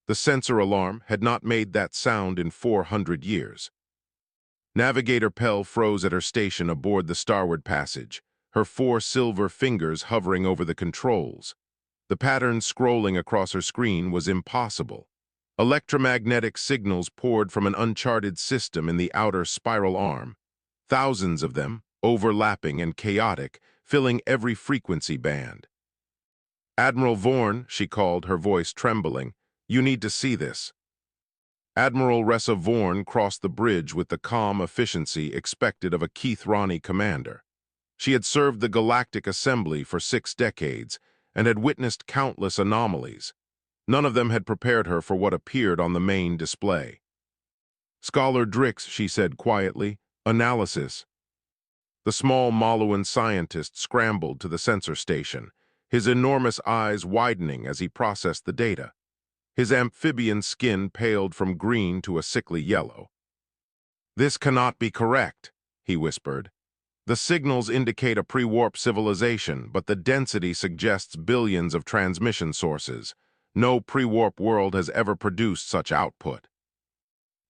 The sensor alarm had not made that sound in 400 years. Navigator Pell froze at her station aboard the starward passage, her 4 silver fingers hovering over the controls. The pattern scrolling across her screen was impossible. Electromagnetic signals poured from an uncharted system in the outer spiral arm, thousands of them, overlapping and chaotic, filling every frequency band. "Admiral Vorn," she called, her voice trembling, "you need to see this." Admiral Ressa Vorn crossed the bridge with the calm efficiency expected of a Keith Ronnie commander. She had served the Galactic Assembly for 6 decades and had witnessed countless anomalies. None of them had prepared her for what appeared on the main display. "Scholar Drix," she said quietly, "analysis." The small Maluan scientist scrambled to the sensor station, his enormous eyes widening as he processed the data. His amphibian skin paled from green to a sickly yellow. "This cannot be correct," he whispered. "The signals indicate a pre-warp civilization, but the density suggests billions of transmission sources. No pre-warp world has ever produced such output."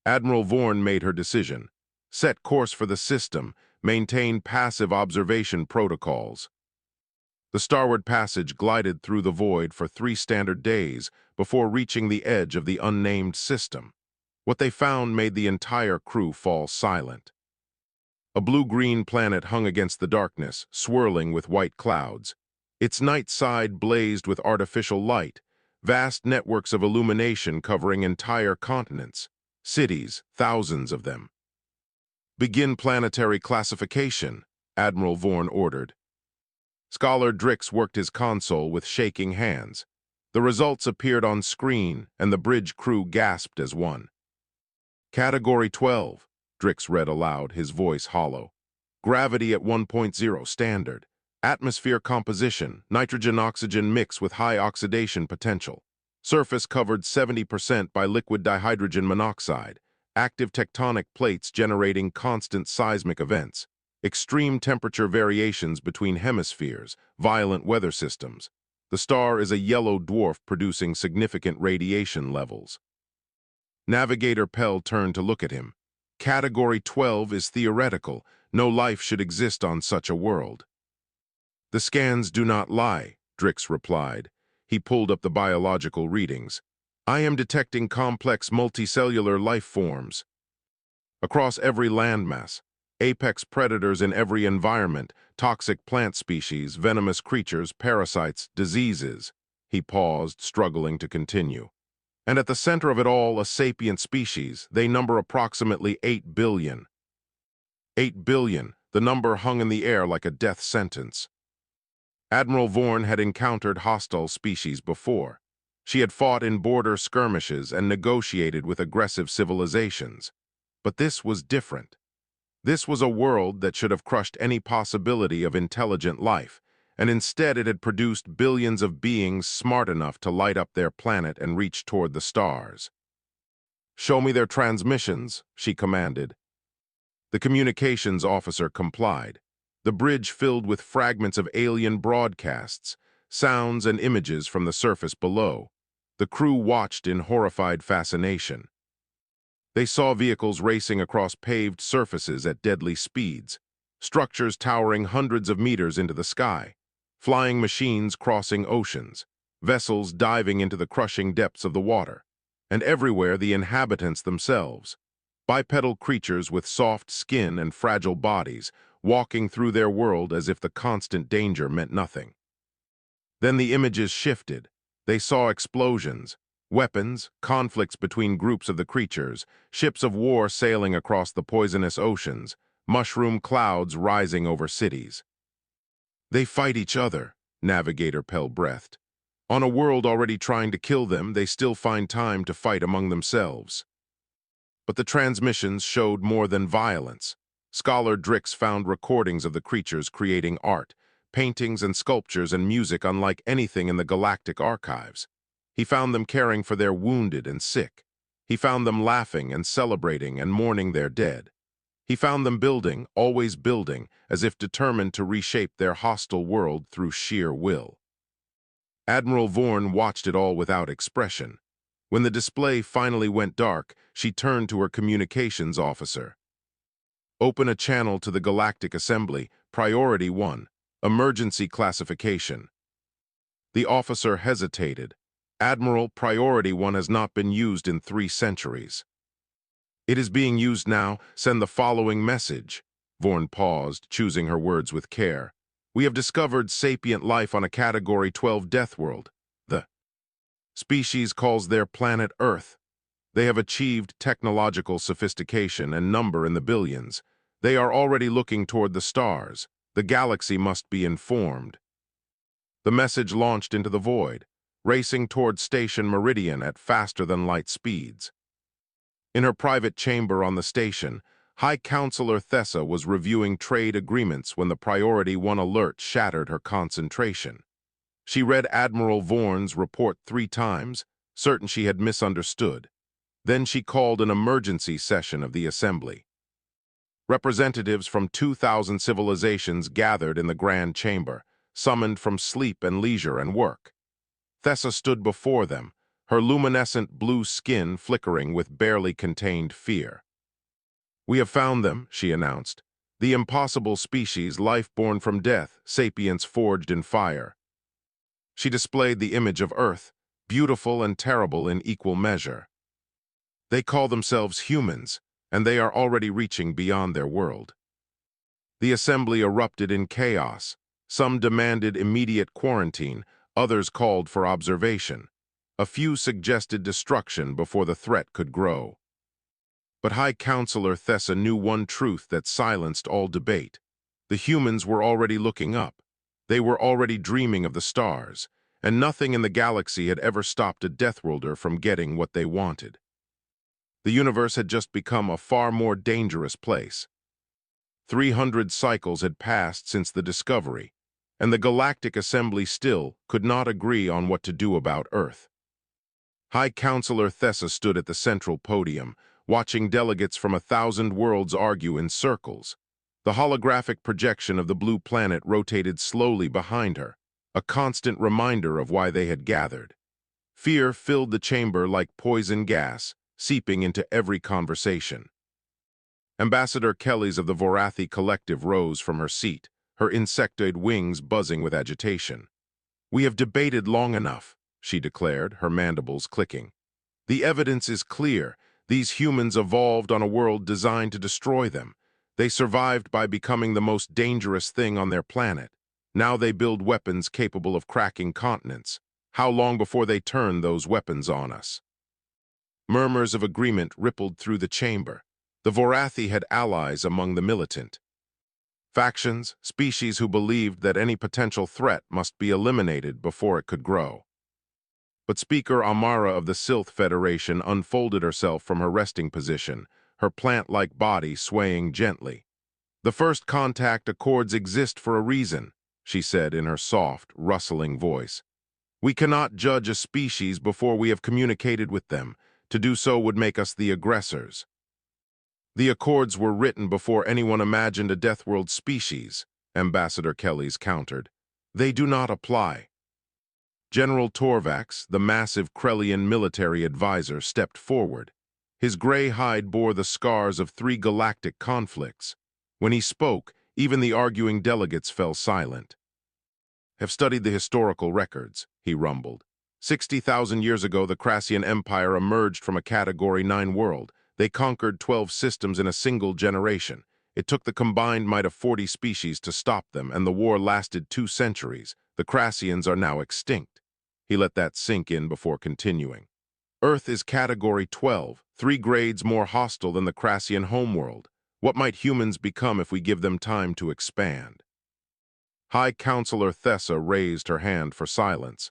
Admiral Vorn made her decision. Set course for the system, maintain passive observation protocols. The starward passage glided through the void for 3 standard days before reaching the edge of the unnamed system. What they found made the entire crew fall silent. A blue-green planet hung against the darkness, swirling with white clouds. Its night side blazed with artificial light, vast networks of illumination covering entire continents, cities, thousands of them. "Begin planetary classification," Admiral Vorn ordered. Scholar Drix worked his console with shaking hands. The results appeared on screen, and the bridge crew gasped as one. "Category 12, Drix read aloud, his voice hollow. "Gravity at 1.0 standard. Atmosphere composition, nitrogen-oxygen mix with high oxidation potential. Surface covered 70% by liquid dihydrogen monoxide. Active tectonic plates generating constant seismic events. Extreme temperature variations between hemispheres, violent weather systems. The star is a yellow dwarf producing significant radiation levels." Navigator Pell turned to look at him. "Category 12 is theoretical. No life should exist on such a world." "The scans do not lie," Drix replied. He pulled up the biological readings. "I am detecting complex multicellular life forms across every landmass. Apex predators in every environment, toxic plant species, venomous creatures, parasites, diseases." He paused, struggling to continue. "And at the center of it all, a sapient species. They number approximately 8 billion. 8 billion, the number hung in the air like a death sentence. Admiral Vorn had encountered hostile species before. She had fought in border skirmishes and negotiated with aggressive civilizations. But this was different. This was a world that should have crushed any possibility of intelligent life, and instead it had produced billions of beings smart enough to light up their planet and reach toward the stars. "Show me their transmissions," she commanded. The communications officer complied. The bridge filled with fragments of alien broadcasts, sounds and images from the surface below. The crew watched in horrified fascination. They saw vehicles racing across paved surfaces at deadly speeds, structures towering hundreds of meters into the sky, flying machines crossing oceans, vessels diving into the crushing depths of the water, and everywhere the inhabitants themselves, bipedal creatures with soft skin and fragile bodies, walking through their world as if the constant danger meant nothing. Then the images shifted. They saw explosions, weapons, conflicts between groups of the creatures, ships of war sailing across the poisonous oceans, mushroom clouds rising over cities. "They fight each other," Navigator Pell breathed. "On a world already trying to kill them, they still find time to fight among themselves." But the transmissions showed more than violence. Scholar Drix found recordings of the creatures creating art, paintings and sculptures and music unlike anything in the galactic archives. He found them caring for their wounded and sick. He found them laughing and celebrating and mourning their dead. He found them building, always building, as if determined to reshape their hostile world through sheer will. Admiral Vorn watched it all without expression. When the display finally went dark, she turned to her communications officer. Open a channel to the Galactic Assembly, Priority 1, Emergency Classification. The officer hesitated. Admiral, Priority 1 has not been used in 3 centuries. It is being used now. Send the following message. Vorn paused, choosing her words with care. We have discovered sapient life on a Category 12 death world. The species calls their planet Earth. They have achieved technological sophistication and number in the billions. They are already looking toward the stars. The galaxy must be informed. The message launched into the void, racing toward Station Meridian at faster-than-light speeds. In her private chamber on the station, High Counselor Thessa was reviewing trade agreements when the Priority 1 alert shattered her concentration. She read Admiral Vorn's report 3 times, certain she had misunderstood. Then she called an emergency session of the Assembly. Representatives from 2,000 civilizations gathered in the Grand Chamber, summoned from sleep and leisure and work. Thessa stood before them, her luminescent blue skin flickering with barely contained fear. We have found them, she announced. The impossible species, life born from death, sapience forged in fire. She displayed the image of Earth, beautiful and terrible in equal measure. They call themselves humans, and they are already reaching beyond their world. The assembly erupted in chaos. Some demanded immediate quarantine, others called for observation. A few suggested destruction before the threat could grow. But High Counselor Thessa knew one truth that silenced all debate. The humans were already looking up. They were already dreaming of the stars, and nothing in the galaxy had ever stopped a Deathworlder from getting what they wanted. The universe had just become a far more dangerous place. 300 cycles had passed since the discovery, and the Galactic Assembly still could not agree on what to do about Earth. High Counselor Thessa stood at the central podium, watching delegates from 1,000 worlds argue in circles. The holographic projection of the blue planet rotated slowly behind her, a constant reminder of why they had gathered. Fear filled the chamber like poison gas, seeping into every conversation. Ambassador Kellys of the Vorathi Collective rose from her seat, her insectoid wings buzzing with agitation. We have debated long enough, she declared, her mandibles clicking. The evidence is clear. These humans evolved on a world designed to destroy them. They survived by becoming the most dangerous thing on their planet. Now they build weapons capable of cracking continents. How long before they turn those weapons on us? Murmurs of agreement rippled through the chamber. The Vorathi had allies among the militant. Factions, species who believed that any potential threat must be eliminated before it could grow. But Speaker Amara of the Sylth Federation unfolded herself from her resting position, her plant-like body swaying gently. The first contact accords exist for a reason, she said in her soft, rustling voice. We cannot judge a species before we have communicated with them. To do so would make us the aggressors. The accords were written before anyone imagined a Deathworld species, Ambassador Kellys countered. They do not apply. General Torvax, the massive Krellian military advisor, stepped forward. His gray hide bore the scars of 3 galactic conflicts. When he spoke, even the arguing delegates fell silent. Have studied the historical records, he rumbled. 60,000 years ago, the Crassian Empire emerged from a Category 9 world. They conquered 12 systems in a single generation. It took the combined might of 40 species to stop them, and the war lasted 2 centuries. The Crassians are now extinct. He let that sink in before continuing. Earth is Category 12, 3 grades more hostile than the Crassian homeworld. What might humans become if we give them time to expand? High Counselor Thessa raised her hand for silence.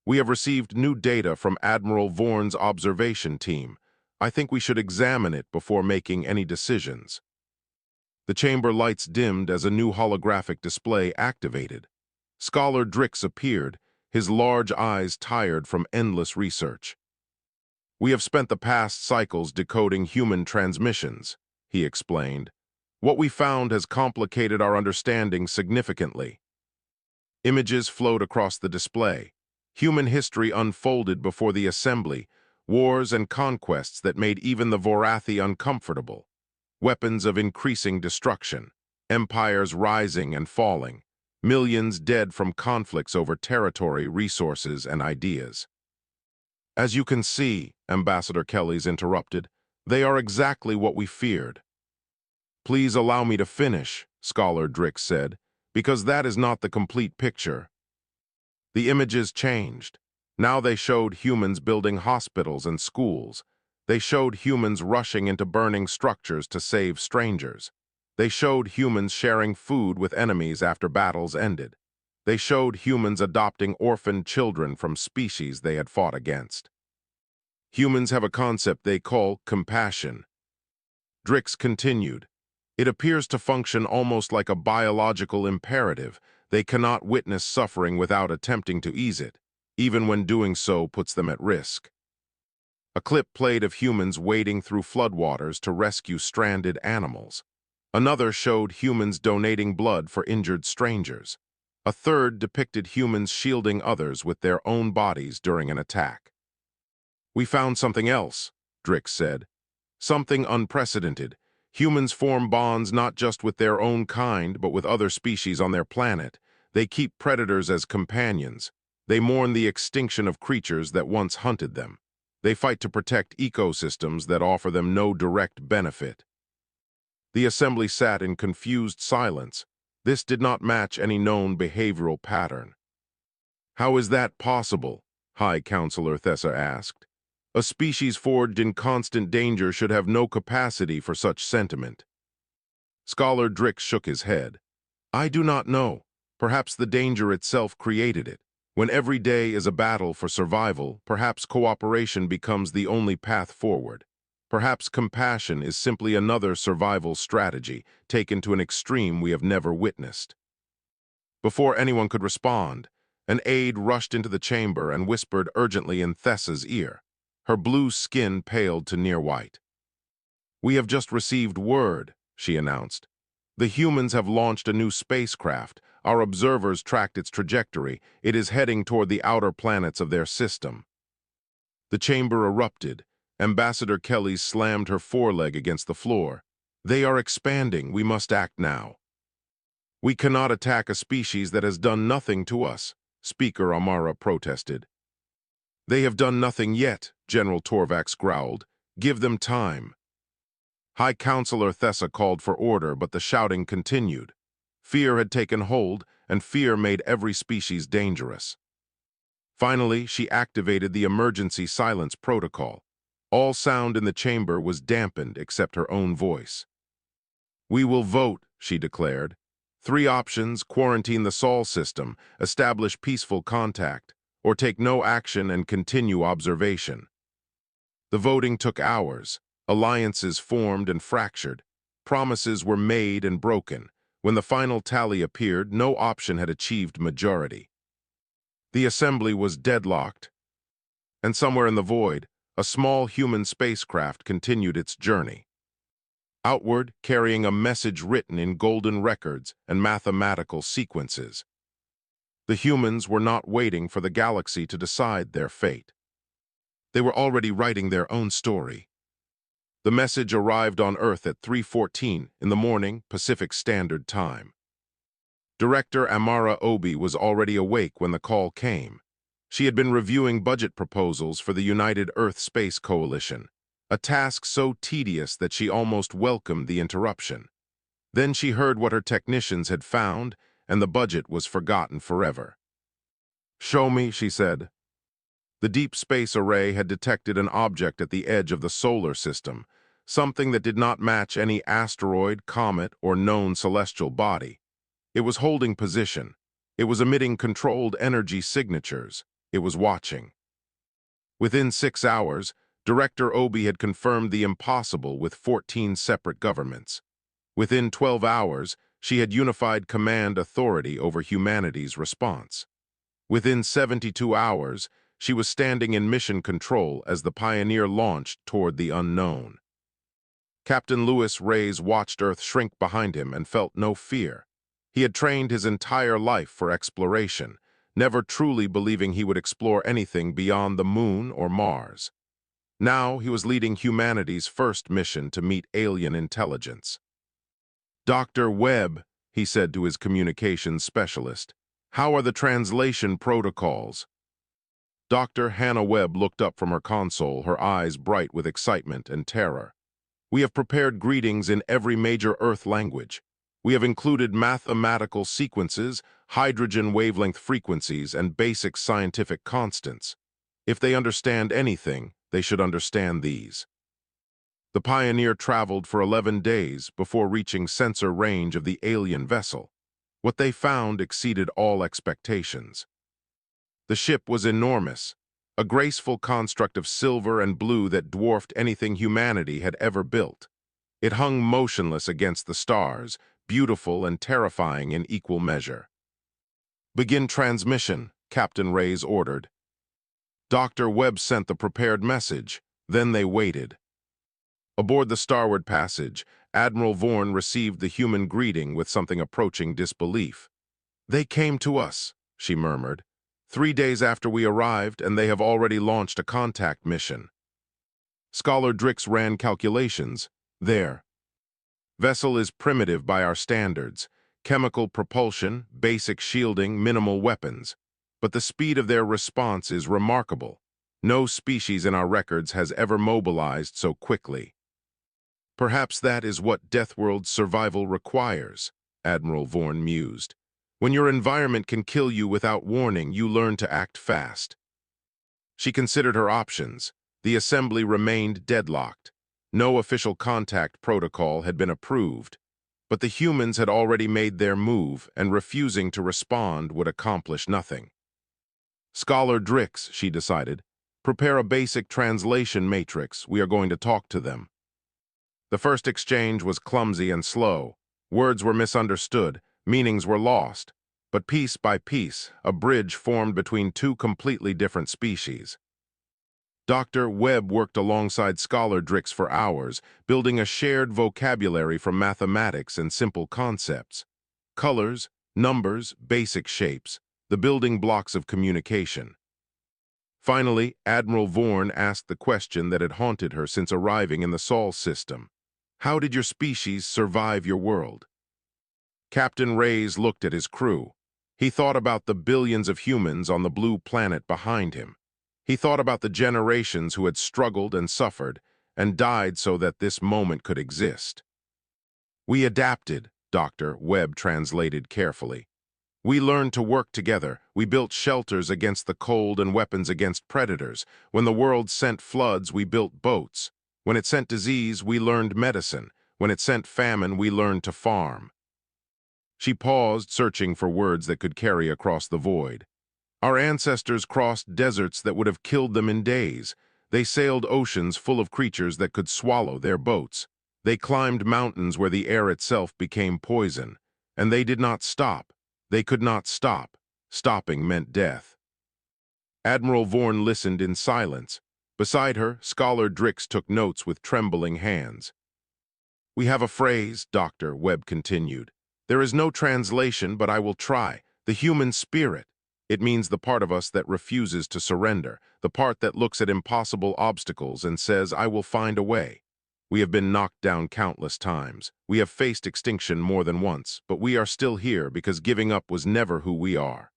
We have received new data from Admiral Vorn's observation team. I think we should examine it before making any decisions. The chamber lights dimmed as a new holographic display activated. Scholar Drix appeared, his large eyes tired from endless research. We have spent the past cycles decoding human transmissions, he explained. What we found has complicated our understanding significantly. Images flowed across the display. Human history unfolded before the assembly, wars and conquests that made even the Vorathi uncomfortable, weapons of increasing destruction, empires rising and falling, millions dead from conflicts over territory, resources, and ideas. As you can see, Ambassador Kelly's interrupted, they are exactly what we feared. Please allow me to finish, Scholar Drix said, because that is not the complete picture. The images changed. Now they showed humans building hospitals and schools. They showed humans rushing into burning structures to save strangers. They showed humans sharing food with enemies after battles ended. They showed humans adopting orphaned children from species they had fought against. Humans have a concept they call compassion. Drix continued. It appears to function almost like a biological imperative. They cannot witness suffering without attempting to ease it, even when doing so puts them at risk. A clip played of humans wading through floodwaters to rescue stranded animals. Another showed humans donating blood for injured strangers. A third depicted humans shielding others with their own bodies during an attack. We found something else, Drix said. Something unprecedented. Humans form bonds not just with their own kind, but with other species on their planet. They keep predators as companions. They mourn the extinction of creatures that once hunted them. They fight to protect ecosystems that offer them no direct benefit. The assembly sat in confused silence. This did not match any known behavioral pattern. How is that possible? High Counselor Thessa asked. A species forged in constant danger should have no capacity for such sentiment. Scholar Drix shook his head. I do not know. Perhaps the danger itself created it. When every day is a battle for survival, perhaps cooperation becomes the only path forward. Perhaps compassion is simply another survival strategy, taken to an extreme we have never witnessed. Before anyone could respond, an aide rushed into the chamber and whispered urgently in Thessa's ear. Her blue skin paled to near white. We have just received word, she announced. The humans have launched a new spacecraft. Our observers tracked its trajectory. It is heading toward the outer planets of their system. The chamber erupted. Ambassador Kelly slammed her foreleg against the floor. They are expanding. We must act now. We cannot attack a species that has done nothing to us, Speaker Amara protested. They have done nothing yet, General Torvax growled. Give them time. High Counselor Thessa called for order, but the shouting continued. Fear had taken hold, and fear made every species dangerous. Finally, she activated the emergency silence protocol. All sound in the chamber was dampened except her own voice. We will vote, she declared. 3 options: quarantine the Sol system, establish peaceful contact, or take no action and continue observation. The voting took hours. Alliances formed and fractured. Promises were made and broken. When the final tally appeared, no option had achieved majority. The assembly was deadlocked, and somewhere in the void, a small human spacecraft continued its journey. Outward, carrying a message written in golden records and mathematical sequences. The humans were not waiting for the galaxy to decide their fate. They were already writing their own story. The message arrived on Earth at 3:14 in the morning, Pacific Standard Time. Director Amara Obi was already awake when the call came. She had been reviewing budget proposals for the United Earth Space Coalition, a task so tedious that she almost welcomed the interruption. Then she heard what her technicians had found, and the budget was forgotten forever. Show me, she said. The Deep Space Array had detected an object at the edge of the solar system, something that did not match any asteroid, comet, or known celestial body. It was holding position. It was emitting controlled energy signatures. It was watching. Within 6 hours, Director Obi had confirmed the impossible with 14 separate governments. Within 12 hours, she had unified command authority over humanity's response. Within 72 hours, she was standing in mission control as the Pioneer launched toward the unknown. Captain Louis Reyes watched Earth shrink behind him and felt no fear. He had trained his entire life for exploration, never truly believing he would explore anything beyond the Moon or Mars. Now he was leading humanity's first mission to meet alien intelligence. "Dr. Webb," he said to his communications specialist, "how are the translation protocols?" Dr. Hannah Webb looked up from her console, her eyes bright with excitement and terror. "We have prepared greetings in every major Earth language. We have included mathematical sequences, hydrogen wavelength frequencies, and basic scientific constants. If they understand anything, they should understand these." The Pioneer traveled for 11 days before reaching sensor range of the alien vessel. What they found exceeded all expectations. The ship was enormous, a graceful construct of silver and blue that dwarfed anything humanity had ever built. It hung motionless against the stars, beautiful and terrifying in equal measure. "Begin transmission," Captain Reyes ordered. Dr. Webb sent the prepared message. Then they waited. Aboard the starward passage, Admiral Vorn received the human greeting with something approaching disbelief. "They came to us," she murmured. "3 days after we arrived, and they have already launched a contact mission." Scholar Drix ran calculations. "Their vessel is primitive by our standards. Chemical propulsion, basic shielding, minimal weapons. But the speed of their response is remarkable. No species in our records has ever mobilized so quickly." "Perhaps that is what Deathworld's survival requires," Admiral Vorn mused. "When your environment can kill you without warning, you learn to act fast." She considered her options. The assembly remained deadlocked. No official contact protocol had been approved, but the humans had already made their move, and refusing to respond would accomplish nothing. "Scholar Drix," she decided, "prepare a basic translation matrix. We are going to talk to them." The first exchange was clumsy and slow. Words were misunderstood, meanings were lost. But piece by piece, a bridge formed between two completely different species. Dr. Webb worked alongside Scholar Drix for hours, building a shared vocabulary from mathematics and simple concepts. Colors, numbers, basic shapes, the building blocks of communication. Finally, Admiral Vorn asked the question that had haunted her since arriving in the Sol system. "How did your species survive your world?" Captain Reyes looked at his crew. He thought about the billions of humans on the blue planet behind him. He thought about the generations who had struggled and suffered and died so that this moment could exist. "We adapted," Dr. Webb translated carefully. "We learned to work together. We built shelters against the cold and weapons against predators. When the world sent floods, we built boats. When it sent disease, we learned medicine. When it sent famine, we learned to farm." She paused, searching for words that could carry across the void. "Our ancestors crossed deserts that would have killed them in days. They sailed oceans full of creatures that could swallow their boats. They climbed mountains where the air itself became poison. And they did not stop. They could not stop. Stopping meant death." Admiral Vorn listened in silence. Beside her, Scholar Drix took notes with trembling hands. "We have a phrase," Dr. Webb continued. "There is no translation, but I will try. The human spirit. It means the part of us that refuses to surrender, the part that looks at impossible obstacles and says, 'I will find a way.' We have been knocked down countless times. We have faced extinction more than once, but we are still here because giving up was never who we are."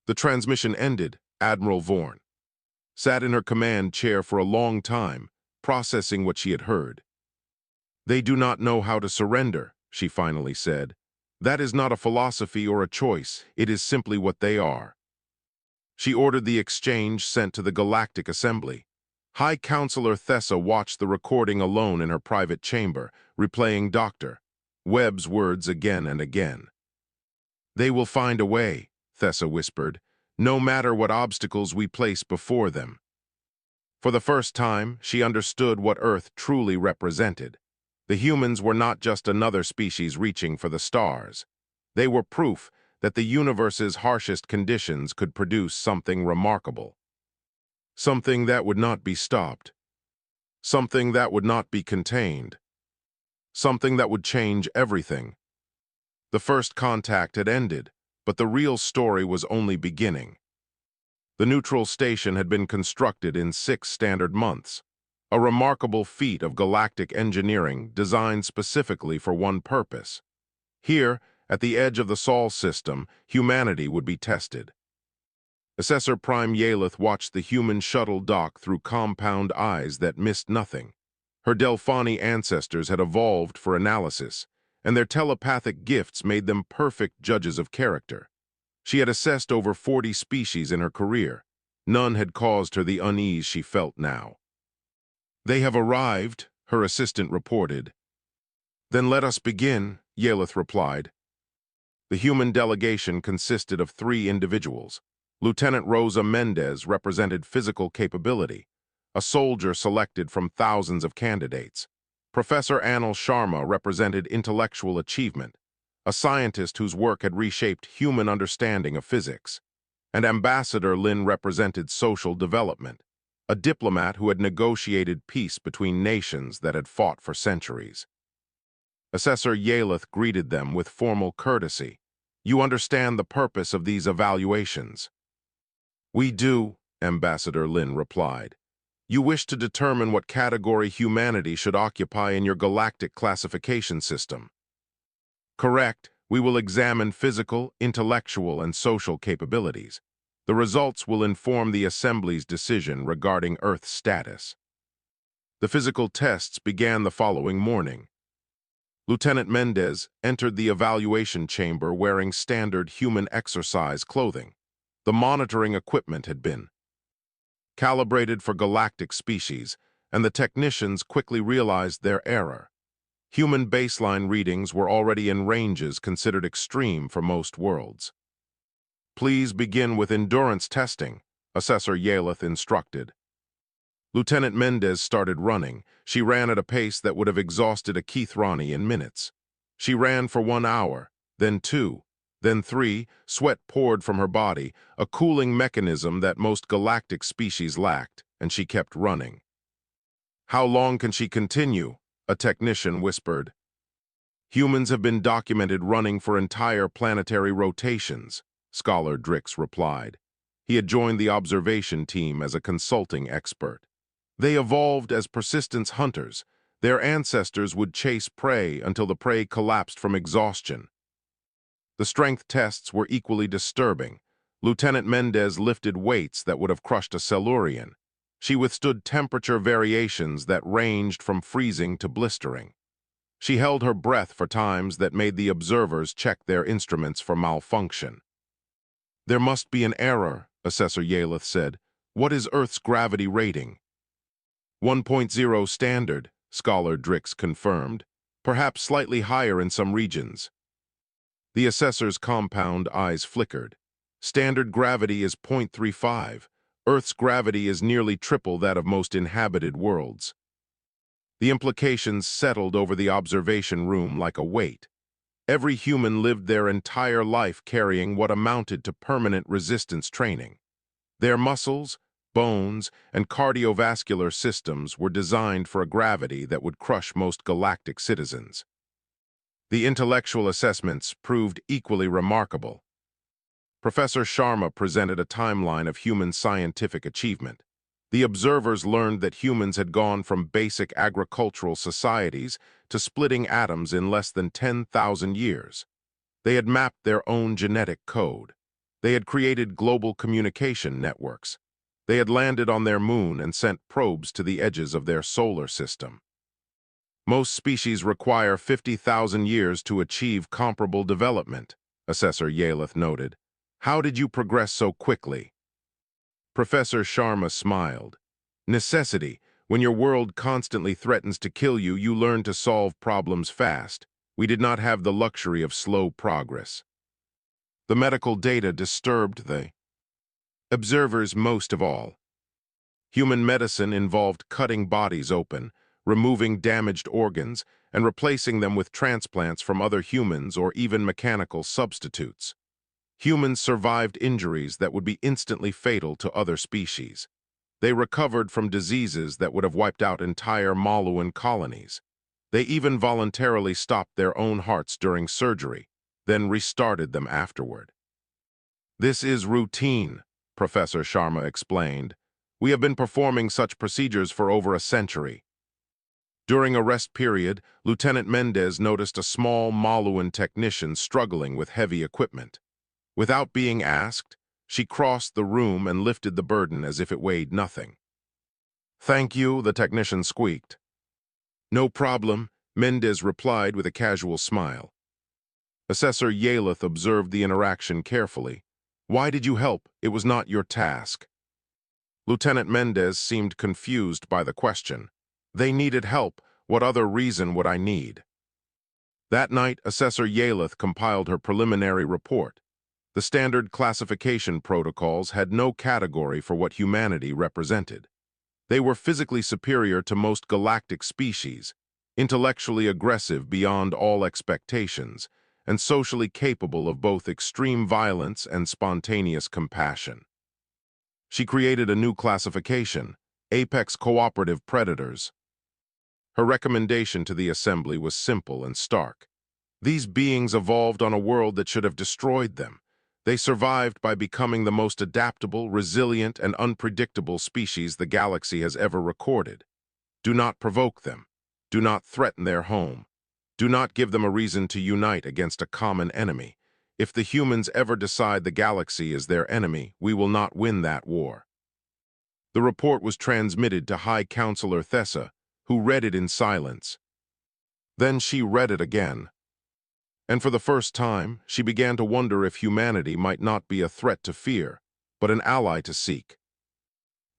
The transmission ended. Admiral Vorn sat in her command chair for a long time, processing what she had heard. "They do not know how to surrender," she finally said. "That is not a philosophy or a choice. It is simply what they are." She ordered the exchange sent to the Galactic Assembly. High Counselor Thessa watched the recording alone in her private chamber, replaying Dr. Webb's words again and again. "They will find a way," Thessa whispered, "no matter what obstacles we place before them." For the first time, she understood what Earth truly represented. The humans were not just another species reaching for the stars. They were proof that the universe's harshest conditions could produce something remarkable. Something that would not be stopped. Something that would not be contained. Something that would change everything. The first contact had ended, but the real story was only beginning. The neutral station had been constructed in 6 standard months, a remarkable feat of galactic engineering designed specifically for one purpose. Here, at the edge of the Sol system, humanity would be tested. Assessor Prime Yalith watched the human shuttle dock through compound eyes that missed nothing. Her Delphani ancestors had evolved for analysis, and their telepathic gifts made them perfect judges of character. She had assessed over 40 species in her career. None had caused her the unease she felt now. "They have arrived," her assistant reported. "Then let us begin," Yalith replied. The human delegation consisted of 3 individuals. Lieutenant Rosa Mendez represented physical capability, a soldier selected from thousands of candidates. Professor Anil Sharma represented intellectual achievement, a scientist whose work had reshaped human understanding of physics. And Ambassador Lin represented social development, a diplomat who had negotiated peace between nations that had fought for centuries. Assessor Yalith greeted them with formal courtesy. "You understand the purpose of these evaluations?" "We do," Ambassador Lin replied. "You wish to determine what category humanity should occupy in your galactic classification system." "Correct. We will examine physical, intellectual, and social capabilities. The results will inform the Assembly's decision regarding Earth's status." The physical tests began the following morning. Lieutenant Mendez entered the evaluation chamber wearing standard human exercise clothing. The monitoring equipment had been calibrated for galactic species, and the technicians quickly realized their error. Human baseline readings were already in ranges considered extreme for most worlds. "Please begin with endurance testing," Assessor Yalith instructed. Lieutenant Mendez started running. She ran at a pace that would have exhausted a Keithrani in minutes. She ran for 1 hour, then 2, then 3. Sweat poured from her body, a cooling mechanism that most galactic species lacked, and she kept running. "How long can she continue?" a technician whispered. "Humans have been documented running for entire planetary rotations," Scholar Drix replied. He had joined the observation team as a consulting expert. They evolved as persistence hunters. Their ancestors would chase prey until the prey collapsed from exhaustion. The strength tests were equally disturbing. Lieutenant Mendez lifted weights that would have crushed a Silurian. She withstood temperature variations that ranged from freezing to blistering. She held her breath for times that made the observers check their instruments for malfunction. "There must be an error," Assessor Yalith said. "What is Earth's gravity rating?" 1.0 standard, Scholar Drix confirmed, perhaps slightly higher in some regions. The assessor's compound eyes flickered. "Standard gravity is 0.35. Earth's gravity is nearly triple that of most inhabited worlds." The implications settled over the observation room like a weight. Every human lived their entire life carrying what amounted to permanent resistance training. Their muscles, bones, and cardiovascular systems were designed for a gravity that would crush most galactic citizens. The intellectual assessments proved equally remarkable. Professor Sharma presented a timeline of human scientific achievement. The observers learned that humans had gone from basic agricultural societies to splitting atoms in less than 10,000 years. They had mapped their own genetic code. They had created global communication networks. They had landed on their moon and sent probes to the edges of their solar system. Most species require 50,000 years to achieve comparable development, Assessor Yalith noted. How did you progress so quickly? Professor Sharma smiled. Necessity. When your world constantly threatens to kill you, you learn to solve problems fast. We did not have the luxury of slow progress. The medical data disturbed the observers most of all. Human medicine involved cutting bodies open, removing damaged organs, and replacing them with transplants from other humans or even mechanical substitutes. Humans survived injuries that would be instantly fatal to other species. They recovered from diseases that would have wiped out entire Maluan colonies. They even voluntarily stopped their own hearts during surgery, then restarted them afterward. This is routine, Professor Sharma explained. "We have been performing such procedures for over a century." During a rest period, Lieutenant Mendez noticed a small Maluan technician struggling with heavy equipment. Without being asked, she crossed the room and lifted the burden as if it weighed nothing. "Thank you," the technician squeaked. "No problem," Mendez replied with a casual smile. Assessor Yaleth observed the interaction carefully. "Why did you help? It was not your task." Lieutenant Mendez seemed confused by the question. "They needed help. What other reason would I need?" That night, Assessor Yaleth compiled her preliminary report. The standard classification protocols had no category for what humanity represented. They were physically superior to most galactic species, intellectually aggressive beyond all expectations, and socially capable of both extreme violence and spontaneous compassion. She created a new classification, Apex Cooperative Predators. Her recommendation to the Assembly was simple and stark. These beings evolved on a world that should have destroyed them. They survived by becoming the most adaptable, resilient, and unpredictable species the galaxy has ever recorded. Do not provoke them. Do not threaten their home. Do not give them a reason to unite against a common enemy. If the humans ever decide the galaxy is their enemy, we will not win that war. The report was transmitted to High Counselor Thessa, who read it in silence. Then she read it again. And for the first time, she began to wonder if humanity might not be a threat to fear, but an ally to seek.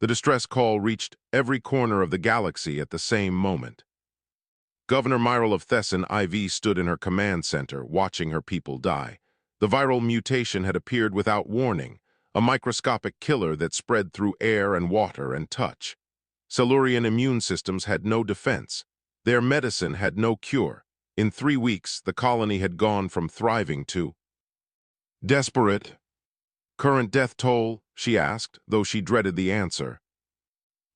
The distress call reached every corner of the galaxy at the same moment. Governor Myril of Thesson IV stood in her command center, watching her people die. The viral mutation had appeared without warning, a microscopic killer that spread through air and water and touch. Silurian immune systems had no defense. Their medicine had no cure. In 3 weeks, the colony had gone from thriving to desperate. "Current death toll?" she asked, though she dreaded the answer.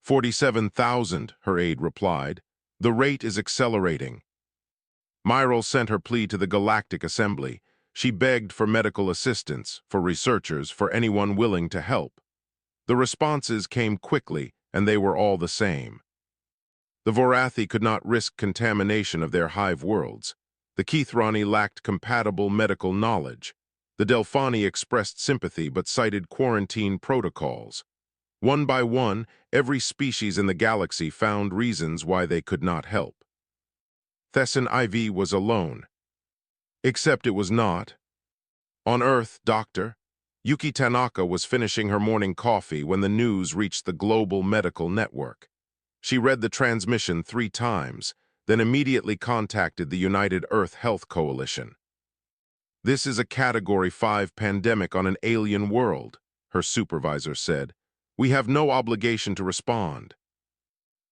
47,000, her aide replied. "The rate is accelerating." Myril sent her plea to the Galactic Assembly. She begged for medical assistance, for researchers, for anyone willing to help. The responses came quickly, and they were all the same. The Vorathi could not risk contamination of their hive worlds. The Keithrani lacked compatible medical knowledge. The Delphani expressed sympathy but cited quarantine protocols. One by one, every species in the galaxy found reasons why they could not help. Thesson IV was alone. Except it was not. On Earth, Dr. Yuki Tanaka was finishing her morning coffee when the news reached the global medical network. She read the transmission 3 times, then immediately contacted the United Earth Health Coalition. "This is a Category 5 pandemic on an alien world," her supervisor said. "We have no obligation to respond."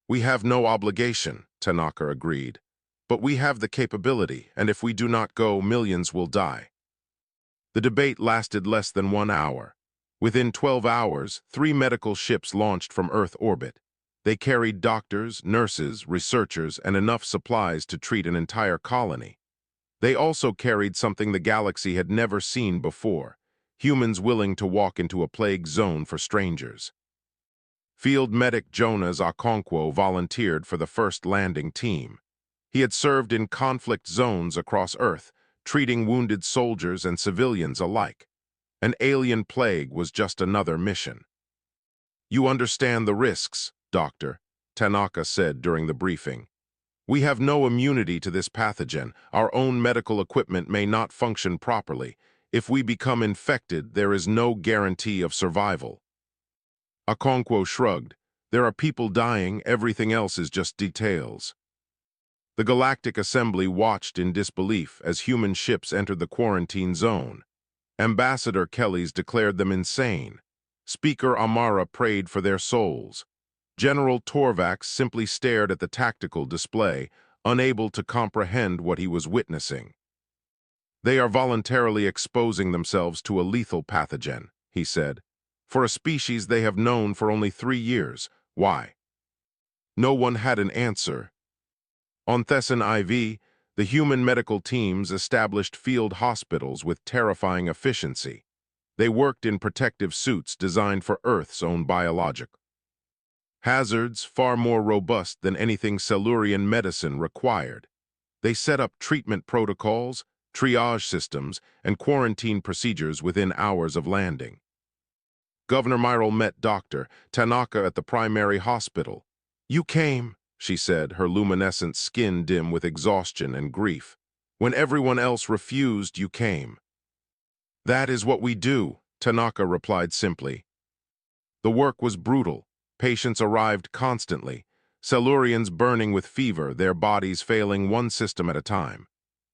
"We have no obligation," Tanaka agreed. "But we have the capability, and if we do not go, millions will die." The debate lasted less than 1 hour. Within 12 hours, 3 medical ships launched from Earth orbit. They carried doctors, nurses, researchers, and enough supplies to treat an entire colony. They also carried something the galaxy had never seen before, humans willing to walk into a plague zone for strangers. Field medic Jonas Okonkwo volunteered for the first landing team. He had served in conflict zones across Earth, treating wounded soldiers and civilians alike. An alien plague was just another mission. "You understand the risks, Doctor," Tanaka said during the briefing. "We have no immunity to this pathogen. Our own medical equipment may not function properly. If we become infected, there is no guarantee of survival." Okonkwo shrugged. "There are people dying, everything else is just details." The Galactic Assembly watched in disbelief as human ships entered the quarantine zone. Ambassador Kellys declared them insane. Speaker Amara prayed for their souls. General Torvax simply stared at the tactical display, unable to comprehend what he was witnessing. "They are voluntarily exposing themselves to a lethal pathogen," he said. "For a species they have known for only 3 years. Why?" No one had an answer. On Thesson IV, the human medical teams established field hospitals with terrifying efficiency. They worked in protective suits designed for Earth's own biologic hazards, far more robust than anything Silurian medicine required. They set up treatment protocols, triage systems, and quarantine procedures within hours of landing. Governor Myrtle met Dr. Tanaka at the primary hospital. "You came," she said, her luminescent skin dim with exhaustion and grief. "When everyone else refused, you came." "That is what we do," Tanaka replied simply. The work was brutal. Patients arrived constantly, Silurians burning with fever, their bodies failing one system at a time.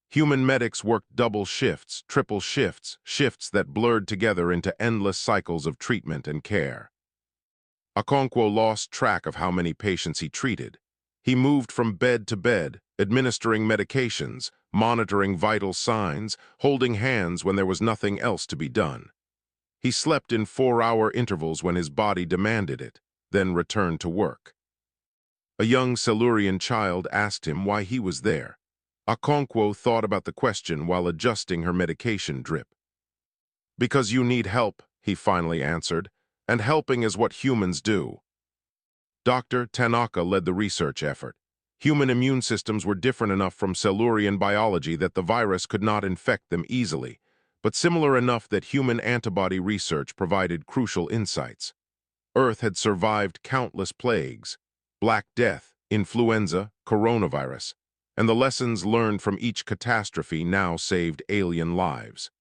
Human medics worked double shifts, triple shifts, shifts that blurred together into endless cycles of treatment and care. Okonkwo lost track of how many patients he treated. He moved from bed to bed, administering medications, monitoring vital signs, holding hands when there was nothing else to be done. He slept in 4-hour intervals when his body demanded it, then returned to work. A young Silurian child asked him why he was there. Okonkwo thought about the question while adjusting her medication drip. "Because you need help," he finally answered, "and helping is what humans do." Dr. Tanaka led the research effort. Human immune systems were different enough from Silurian biology that the virus could not infect them easily, but similar enough that human antibody research provided crucial insights. Earth had survived countless plagues, Black Death, influenza, coronavirus, and the lessons learned from each catastrophe now saved alien lives.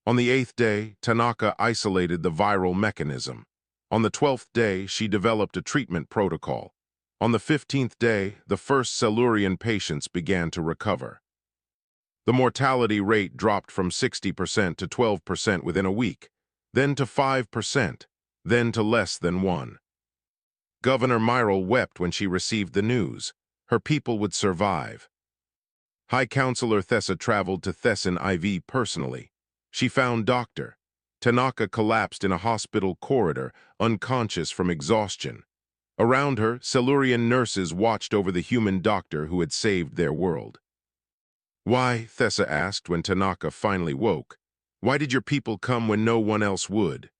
On the 8th day, Tanaka isolated the viral mechanism. On the 12th day, she developed a treatment protocol. On the 15th day, the first Silurian patients began to recover. The mortality rate dropped from 60% to 12% within a week, then to 5%, then to less than 1%. Governor Myrtle wept when she received the news. Her people would survive. High Counselor Thessa traveled to Thesson IV personally. She found Dr. Tanaka collapsed in a hospital corridor, unconscious from exhaustion. Around her, Silurian nurses watched over the human doctor who had saved their world. "Why?" Thessa asked when Tanaka finally woke. "Why did your people come when no one else would?"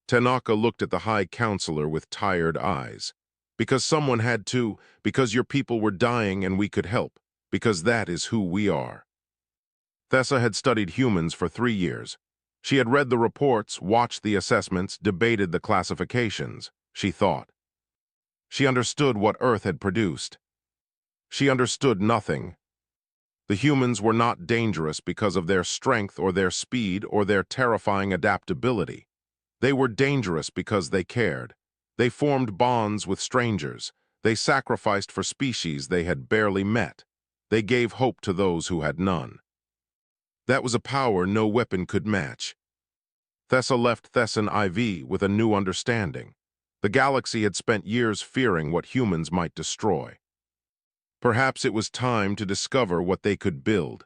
Tanaka looked at the High Counselor with tired eyes. "Because someone had to, because your people were dying and we could help, because that is who we are." Thessa had studied humans for 3 years. She had read the reports, watched the assessments, debated the classifications. She thought. She understood what Earth had produced. She understood nothing. The humans were not dangerous because of their strength or their speed or their terrifying adaptability. They were dangerous because they cared. They formed bonds with strangers. They sacrificed for species they had barely met. They gave hope to those who had none. That was a power no weapon could match. Thessa left Thesson IV with a new understanding. The galaxy had spent years fearing what humans might destroy. Perhaps it was time to discover what they could build.